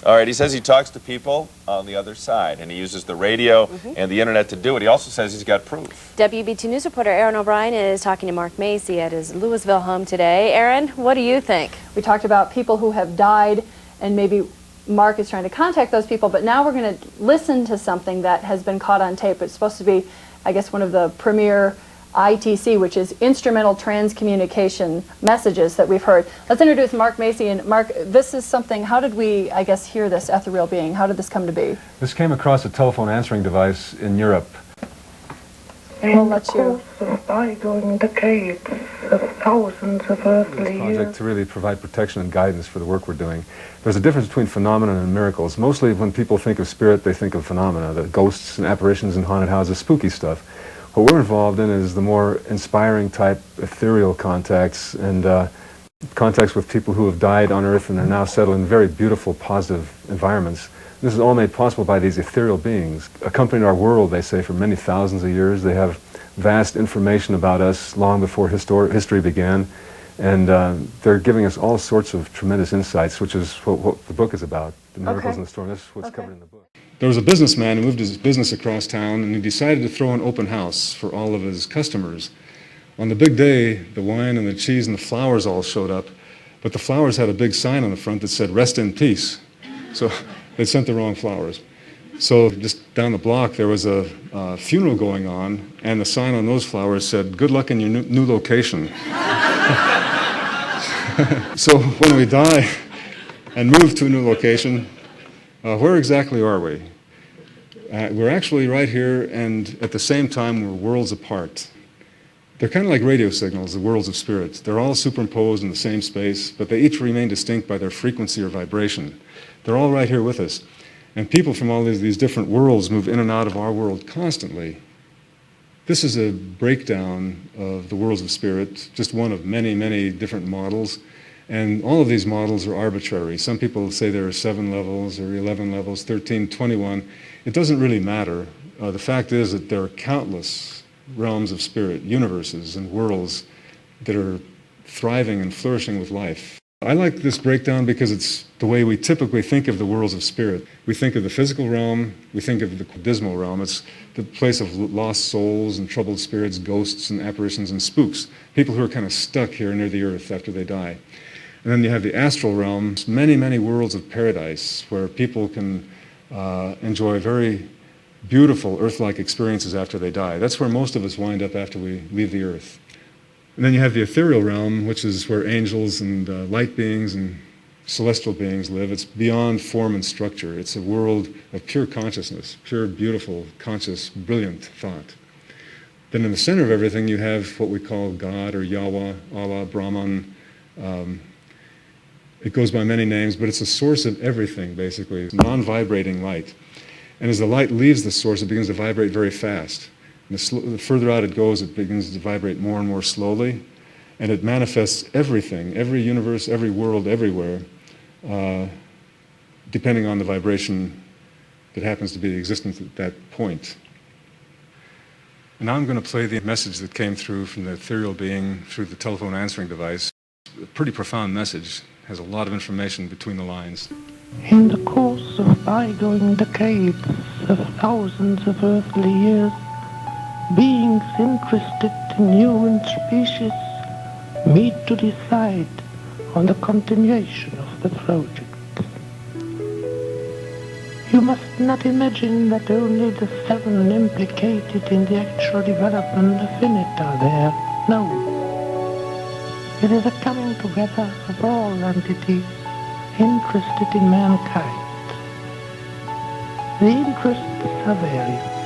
All right, he says he talks to people on the other side, and he uses the radio and the internet to do it. He also says he's got proof. WBT News reporter Aaron O'Brien is talking to Mark Macy at his Louisville home today. Aaron, what do you think? We talked about people who have died, and maybe Mark is trying to contact those people, but now we're going to listen to something that has been caught on tape. It's supposed to be, I guess, one of the premier ITC, which is instrumental transcommunication messages that we've heard. Let's introduce Mark Macy. And Mark, this is something, how did we, I guess, hear this ethereal being? How did this come to be? This came across a telephone answering device in Europe. And we'll let you... by going decades of thousands of earthly years. Project to really provide protection and guidance for the work we're doing. There's a difference between phenomena and miracles. Mostly when people think of spirit, they think of phenomena, the ghosts and apparitions in haunted houses, spooky stuff. What we're involved in is the more inspiring type ethereal contacts and contacts with people who have died on Earth and are now settled in very beautiful, positive environments. This is all made possible by these ethereal beings, accompanied our world, they say, for many thousands of years. They have vast information about us long before history began, and they're giving us all sorts of tremendous insights, which is what the book is about, the miracles in the storm. This is what's covered in the book. There was a businessman who moved his business across town, and he decided to throw an open house for all of his customers. On the big day, the wine and the cheese and the flowers all showed up, but the flowers had a big sign on the front that said, "Rest in peace." So they sent the wrong flowers. So just down the block, there was a funeral going on, and the sign on those flowers said, "Good luck in your new location." So when we die and move to a new location, where exactly are we? We're actually right here, and at the same time, we're worlds apart. They're kind of like radio signals, the worlds of spirit. They're all superimposed in the same space, but they each remain distinct by their frequency or vibration. They're all right here with us. And people from all these different worlds move in and out of our world constantly. This is a breakdown of the worlds of spirit, just one of many, many different models. And all of these models are arbitrary. Some people say there are 7 levels or 11 levels, 13, 21. It doesn't really matter. The fact is that there are countless realms of spirit, universes and worlds that are thriving and flourishing with life. I like this breakdown because it's the way we typically think of the worlds of spirit. We think of the physical realm, we think of the dismal realm. It's the place of lost souls and troubled spirits, ghosts and apparitions and spooks, people who are kind of stuck here near the earth after they die. And then you have the astral realm, many, many worlds of paradise where people can enjoy very beautiful earth-like experiences after they die. That's where most of us wind up after we leave the earth. And then you have the ethereal realm, which is where angels and light beings and celestial beings live. It's beyond form and structure. It's a world of pure consciousness, pure, beautiful, conscious, brilliant thought. Then in the center of everything you have what we call God or Yahweh, Allah, Brahman. It goes by many names, but it's a source of everything, basically. It's non-vibrating light. And as the light leaves the source, it begins to vibrate very fast. And the further out it goes, it begins to vibrate more and more slowly. And it manifests everything, every universe, every world, everywhere, depending on the vibration that happens to be existent at that point. And now I'm going to play the message that came through from the ethereal being through the telephone answering device. A pretty profound message. Has a lot of information between the lines. In the course of bygone decades of thousands of earthly years, beings interested in human species meet to decide on the continuation of the project. You must not imagine that only the 7 implicated in the actual development of it are there. No. It is a coming together of all entities interested in mankind. The interests are various.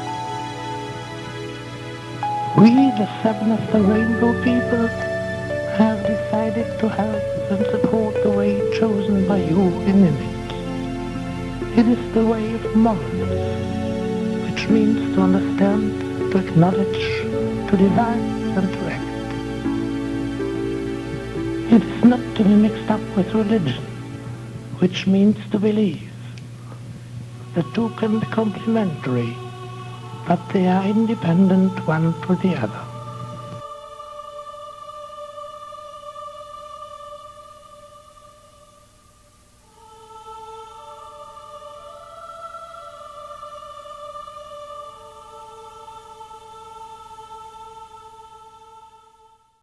We, the 7 of the rainbow people, have decided to help and support the way chosen by you in it. It is the way of morals, which means to understand, to acknowledge, to devise and to act. It is not to be mixed up with religion, which means to believe. The two can be complementary, but they are independent one to the other.